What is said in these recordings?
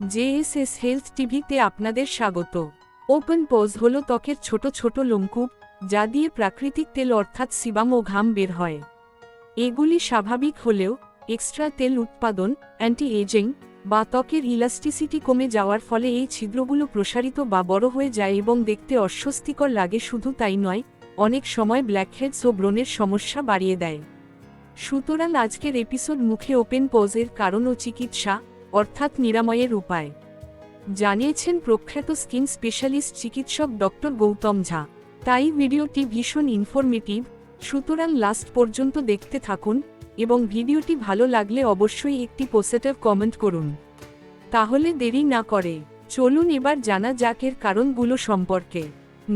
JSS health টিভিতে আপনাদের স্বাগত। ওপেন পোজ হল ত্বকের ছোট ছোট লোমকূপ, যা দিয়ে প্রাকৃতিক তেল অর্থাৎ সিবাম ও ঘাম বের হয়। এগুলি স্বাভাবিক হলেও এক্সট্রা তেল উৎপাদন, অ্যান্টি এজিং বা ত্বকের ইলাস্টিসিটি কমে যাওয়ার ফলে এই ছিদ্রগুলো প্রসারিত বা বড় হয়ে যায় এবং দেখতে অস্বস্তিকর লাগে। শুধু তাই নয়, অনেক সময় ব্ল্যাকহেডস ও ব্রণের সমস্যা বাড়িয়ে দেয়। সুতরাং আজকের এপিসোড মুখে ওপেন পোজের কারণ ও চিকিৎসা অর্থাৎ নিরাময়ের উপায় জানিয়েছেন প্রখ্যাত স্কিন স্পেশালিস্ট চিকিৎসক ডক্টর গৌতম ঝা। তাই ভিডিওটি ভীষণ ইনফরমেটিভ, সুতরাং লাস্ট পর্যন্ত দেখতে থাকুন এবং ভিডিওটি ভালো লাগলে অবশ্যই একটি পজিটিভ কমেন্ট করুন। তাহলে দেরি না করে চলুন এবার জানা যাক এর কারণগুলো সম্পর্কে।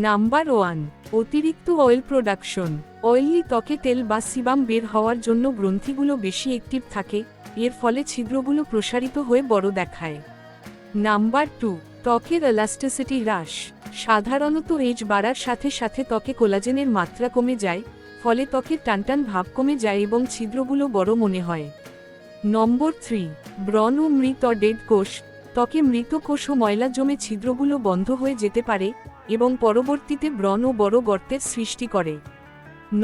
নাম্বার 1, অতিরিক্ত অয়েল প্রোডাকশন। অয়েলি ত্বকে তেল বা সিবাম বের হওয়ার জন্য গ্রন্থিগুলো বেশি অ্যাক্টিভ থাকে, এর ফলে ছিদ্রগুলো প্রসারিত হয়ে বড় দেখায়। নাম্বার 2, ত্বকের এলাস্টিসিটি হ্রাস। সাধারণত এজ বাড়ার সাথে সাথে ত্বকে কোলাজেনের মাত্রা কমে যায়, ফলে ত্বকের টানটান ভাব কমে যায় এবং ছিদ্রগুলো বড় মনে হয়। নম্বর 3, ব্রণ ও মৃত ডেড কোষ। ত্বকে মৃত কোষ ও ময়লা জমে ছিদ্রগুলো বন্ধ হয়ে যেতে পারে এবং পরবর্তীতে ব্রণ ও বড় গর্তের সৃষ্টি করে।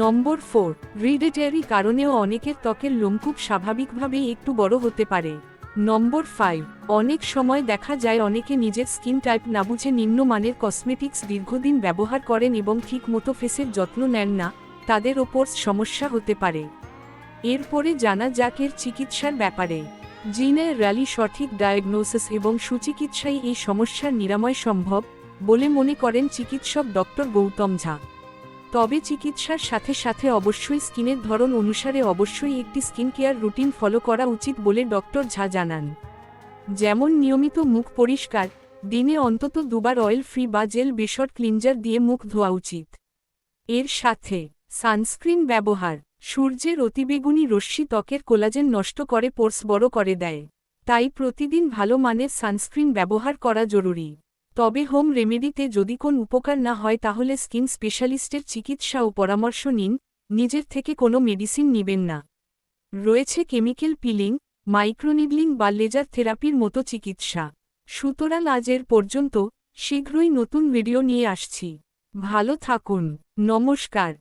নম্বর 4, হেরিডিটারি কারণেও অনেকের ত্বকের লোমকূপ স্বাভাবিকভাবেই একটু বড় হতে পারে। নম্বর 5, অনেক সময় দেখা যায় অনেকে নিজের স্কিন টাইপ না বুঝে নিম্নমানের কসমেটিক্স দীর্ঘদিন ব্যবহার করেন এবং ঠিক মতো ফেসের যত্ন নেন না, তাদের ওপর সমস্যা হতে পারে। এরপরে জানা যাক এর চিকিৎসার ব্যাপারে। জিনের র্যালি সঠিক ডায়াগনোসিস এবং সুচিকিৎসায় এই সমস্যার নিরাময় সম্ভব বলে মনে করেন চিকিৎসক ডক্টর গৌতম ঝা। তবে চিকিৎসার সাথে সাথে অবশ্যই স্কিনের ধরন অনুসারে অবশ্যই একটি স্কিন কেয়ার রুটিন ফলো করা উচিত বলে ডক্টর ঝা জানান। যেমন নিয়মিত মুখ পরিষ্কার, দিনে অন্তত দুবার অয়েল ফ্রি বা জেল বেসড ক্লিনজার দিয়ে মুখ ধোয়া উচিত। এর সাথে সানস্ক্রিন ব্যবহার। সূর্যের অতিবেগুনি রশ্মি ত্বকের কোলাজেন নষ্ট করে, পোরস বড় করে দেয়। তাই প্রতিদিন ভালো মানের সানস্ক্রিন ব্যবহার করা জরুরি। তবে হোম রেমেডিতে যদি কোন উপকার না হয় তাহলে স্কিন স্পেশালিস্টের চিকিৎসা ও পরামর্শ নিন, নিজের থেকে কোনো মেডিসিন নেবেন না। রয়েছে কেমিক্যাল পিলিং, মাইক্রোনিডলিং বা লেজার থেরাপির মতো চিকিৎসা। সুতরাং আজ এর পর্যন্ত, শীঘ্রই নতুন ভিডিও নিয়ে আসছি। ভালো থাকুন। নমস্কার।